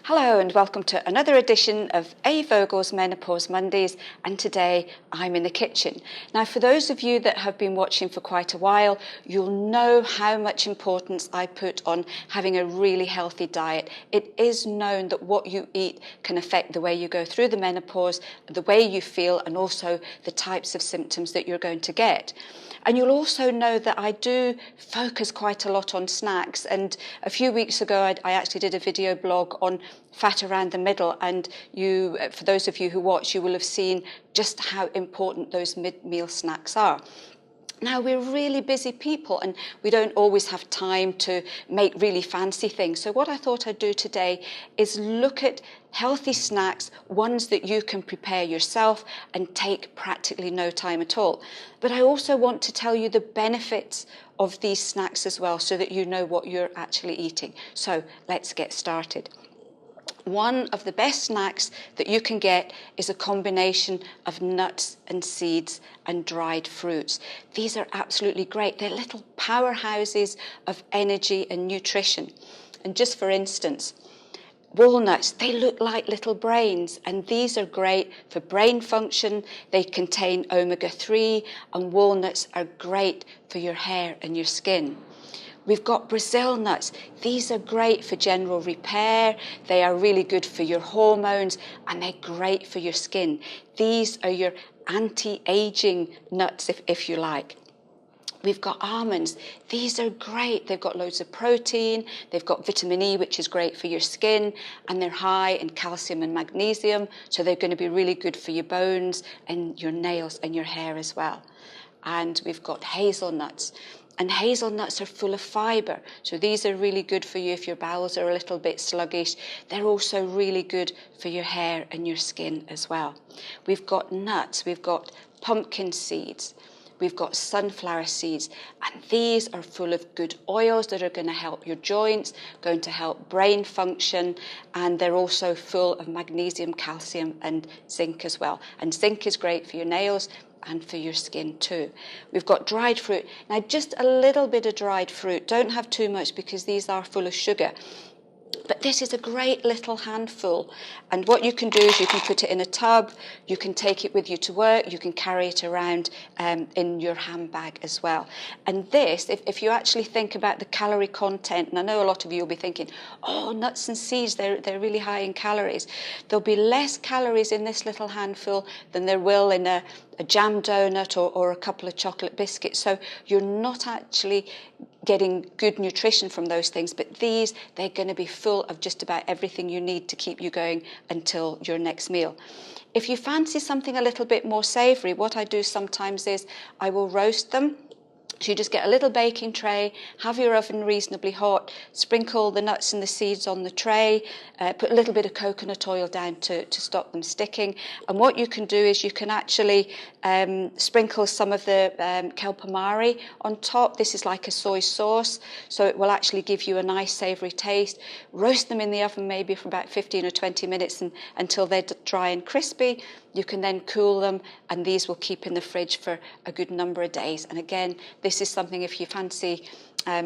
Hello and welcome to another edition of A. Vogel's Menopause Mondays, and today I'm in the kitchen. Now, for those of you that have been watching for quite a while, you'll know how much importance I put on having a really healthy diet. It is known that what you eat can affect the way you go through the menopause, the way you feel, and also the types of symptoms that you're going to get. And you'll also know that I do focus quite a lot on snacks. And a few weeks ago, I actually did a video blog on fat around the middle. And for those of you who watch, you will have seen just how important those mid-meal snacks are. Now, we're really busy people and we don't always have time to make really fancy things. So what I thought I'd do today is look at healthy snacks, ones that you can prepare yourself and take practically no time at all. But I also want to tell you the benefits of these snacks as well, so that you know what you're actually eating. So let's get started. One of the best snacks that you can get is a combination of nuts and seeds and dried fruits. These are absolutely great. They're little powerhouses of energy and nutrition. And just for instance, walnuts, they look like little brains, and these are great for brain function. They contain omega-3, and walnuts are great for your hair and your skin. We've got Brazil nuts. These are great for general repair. They are really good for your hormones, and they're great for your skin. These are your anti-aging nuts, if you like. We've got almonds. These are great. They've got loads of protein. They've got vitamin E, which is great for your skin, and they're high in calcium and magnesium, so they're going to be really good for your bones and your nails and your hair as well. And we've got hazelnuts. And hazelnuts are full of fibre, so these are really good for you if your bowels are a little bit sluggish. They're also really good for your hair and your skin as well. We've got nuts, we've got pumpkin seeds, we've got sunflower seeds, and these are full of good oils that are going to help your joints, going to help brain function, and they're also full of magnesium, calcium, and zinc as well. And zinc is great for your nails and for your skin too. We've got dried fruit. Now, just a little bit of dried fruit. Don't have too much because these are full of sugar. But this is a great little handful. And what you can do is you can put it in a tub, you can take it with you to work, you can carry it around in your handbag as well. And this, if you actually think about the calorie content, and I know a lot of you will be thinking, oh, nuts and seeds, they're really high in calories. There'll be less calories in this little handful than there will in a jam donut or a couple of chocolate biscuits. So you're not actually getting good nutrition from those things, but they're going to be full of just about everything you need to keep you going until your next meal. If you fancy something a little bit more savoury, what I do sometimes is I will roast them. So you just get a little baking tray, have your oven reasonably hot, sprinkle the nuts and the seeds on the tray, put a little bit of coconut oil down to stop them sticking. And what you can do is you can actually sprinkle some of the kelpamari on top. This is like a soy sauce, so it will actually give you a nice savoury taste. Roast them in the oven maybe for about 15 or 20 minutes until they're dry and crispy. You can then cool them, and these will keep in the fridge for a good number of days. And again, this is something if you fancy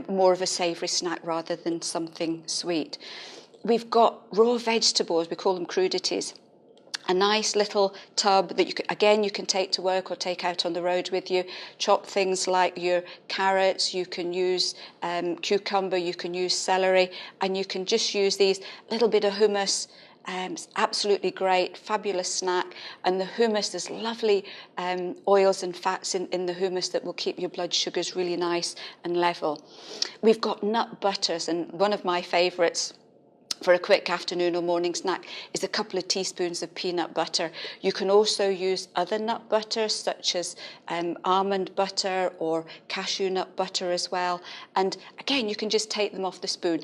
more of a savoury snack rather than something sweet. We've got raw vegetables, we call them crudities. A nice little tub that you can take to work or take out on the road with you. Chop things like your carrots, you can use cucumber, you can use celery, and you can just use these, little bit of hummus. It's absolutely great, fabulous snack. And the hummus, there's lovely oils and fats in the hummus that will keep your blood sugars really nice and level. We've got nut butters, and one of my favourites for a quick afternoon or morning snack is a couple of teaspoons of peanut butter. You can also use other nut butters such as almond butter or cashew nut butter as well. And again, you can just take them off the spoon.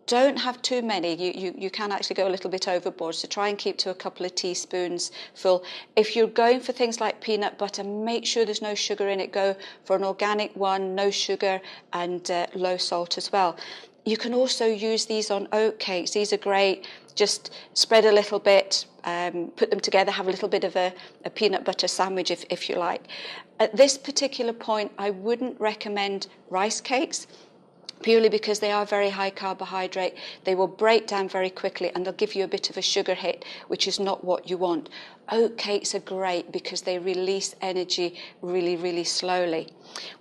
Don't have too many. You can actually go a little bit overboard, so try and keep to a couple of teaspoons full. If you're going for things like peanut butter, make sure there's no sugar in it. Go for an organic one, no sugar and low salt as well. You can also use these on oat cakes. These are great. Just spread a little bit, put them together, have a little bit of a peanut butter sandwich if you like. At this particular point, I wouldn't recommend rice cakes, purely because they are very high carbohydrate. They will break down very quickly and they'll give you a bit of a sugar hit, which is not what you want. Oat cakes are great because they release energy really, really slowly.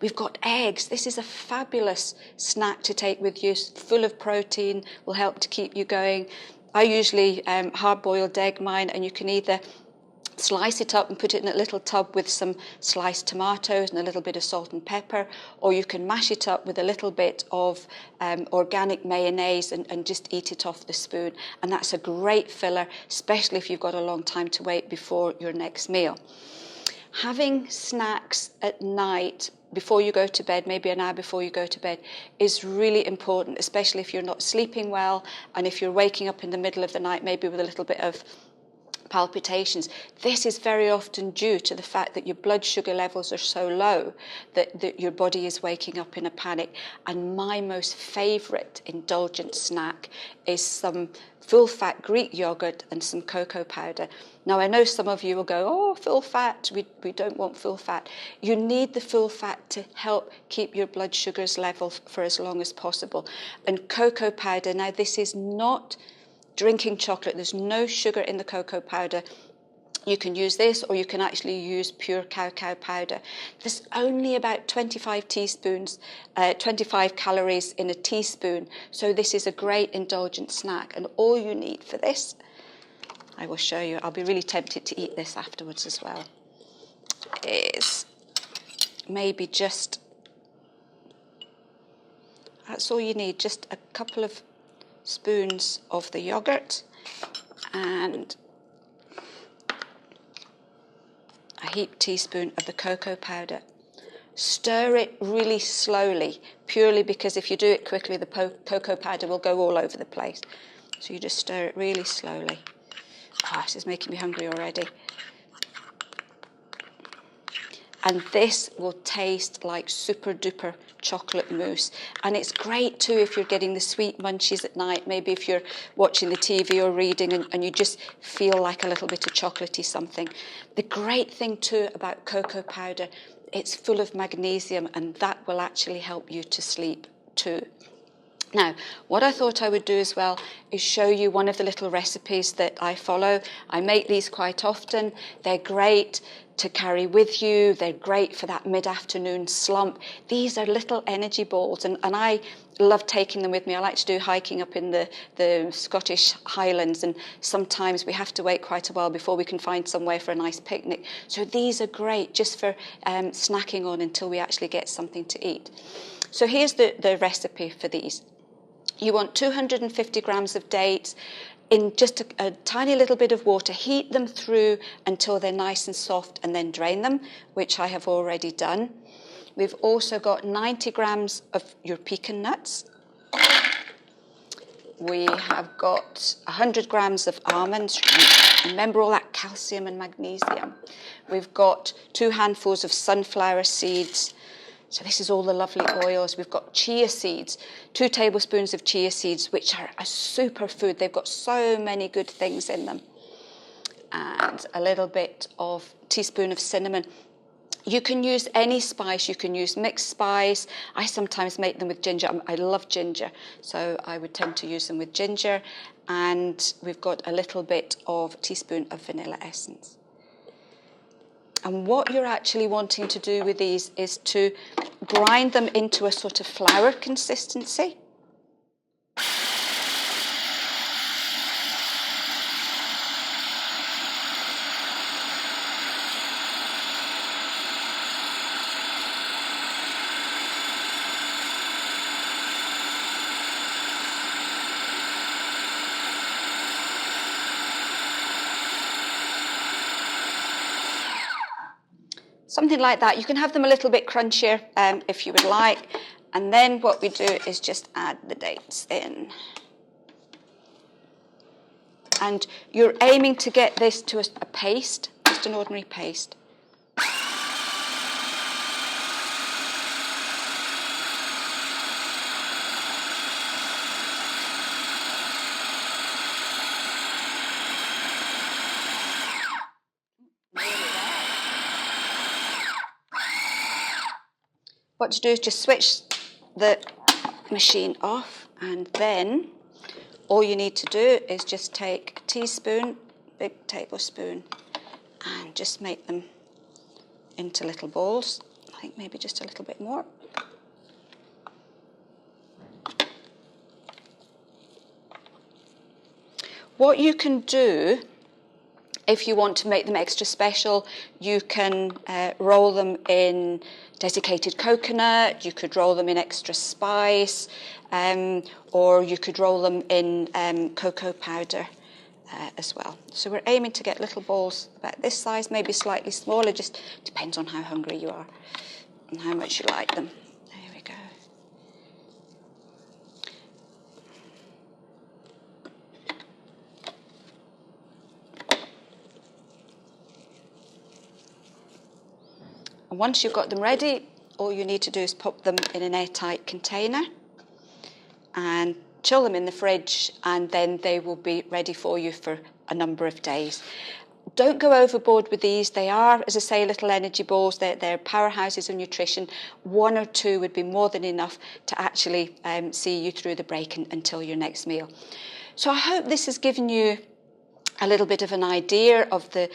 We've got eggs. This is a fabulous snack to take with you, full of protein, will help to keep you going. I usually hard-boiled egg mine, and you can either slice it up and put it in a little tub with some sliced tomatoes and a little bit of salt and pepper, or you can mash it up with a little bit of organic mayonnaise and just eat it off the spoon. And that's a great filler, especially if you've got a long time to wait before your next meal. Having snacks at night before you go to bed, maybe an hour before you go to bed, is really important, especially if you're not sleeping well and if you're waking up in the middle of the night, maybe with a little bit of palpitations. This is very often due to the fact that your blood sugar levels are so low that your body is waking up in a panic. And my most favourite indulgent snack is some full-fat Greek yogurt and some cocoa powder. Now, I know some of you will go, oh, full fat, we don't want full fat. You need the full fat to help keep your blood sugars level for as long as possible. And cocoa powder, now this is not drinking chocolate. There's no sugar in the cocoa powder. You can use this, or you can actually use pure cacao powder. There's only about 25 calories in a teaspoon. So this is a great indulgent snack. And all you need for this, I will show you, I'll be really tempted to eat this afterwards as well, is maybe just, that's all you need, just a couple of spoons of the yogurt and a heaped teaspoon of the cocoa powder. Stir it really slowly, purely because if you do it quickly, the cocoa powder will go all over the place. So you just stir it really slowly. Oh, this is making me hungry already. And this will taste like super duper chocolate mousse. And it's great too if you're getting the sweet munchies at night, maybe if you're watching the TV or reading and you just feel like a little bit of chocolatey something. The great thing too about cocoa powder, it's full of magnesium, and that will actually help you to sleep too. Now, what I thought I would do as well is show you one of the little recipes that I follow. I make these quite often. They're great to carry with you. They're great for that mid-afternoon slump. These are little energy balls, and I love taking them with me. I like to do hiking up in the Scottish Highlands, and sometimes we have to wait quite a while before we can find somewhere for a nice picnic. So these are great just for snacking on until we actually get something to eat. So here's the recipe for these. You want 250 grams of dates in just a tiny little bit of water. Heat them through until they're nice and soft and then drain them, which I have already done. We've also got 90 grams of your pecan nuts. We have got 100 grams of almonds. Remember all that calcium and magnesium. We've got 2 handfuls of sunflower seeds. So this is all the lovely oils. We've got chia seeds, 2 tablespoons of chia seeds, which are a super food. They've got so many good things in them. And a little bit of teaspoon of cinnamon. You can use any spice. You can use mixed spice. I sometimes make them with ginger. I love ginger, so I would tend to use them with ginger. And we've got a little bit of teaspoon of vanilla essence. And what you're actually wanting to do with these is to grind them into a sort of flour consistency. Something like that. You can have them a little bit crunchier if you would like. And then what we do is just add the dates in. And you're aiming to get this to a paste, just an ordinary paste. What to do is just switch the machine off, and then all you need to do is just take a teaspoon, big tablespoon, and just make them into little balls. I think maybe just a little bit more. What you can do, if you want to make them extra special, you can roll them in desiccated coconut, you could roll them in extra spice, or you could roll them in cocoa powder as well. So we're aiming to get little balls about this size, maybe slightly smaller, just depends on how hungry you are and how much you like them. There we go. And once you've got them ready, all you need to do is pop them in an airtight container and chill them in the fridge, and then they will be ready for you for a number of days. Don't go overboard with these. They are, as I say, little energy balls. They're powerhouses of nutrition. 1 or 2 would be more than enough to actually see you through the break until your next meal. So I hope this has given you a little bit of an idea of the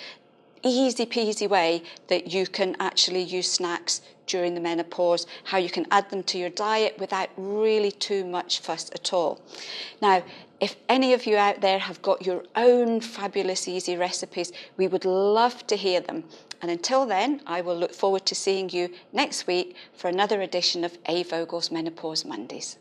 easy peasy way that you can actually use snacks during the menopause, how you can add them to your diet without really too much fuss at all. Now, if any of you out there have got your own fabulous easy recipes, we would love to hear them. And until then, I will look forward to seeing you next week for another edition of A. Vogel's Menopause Mondays.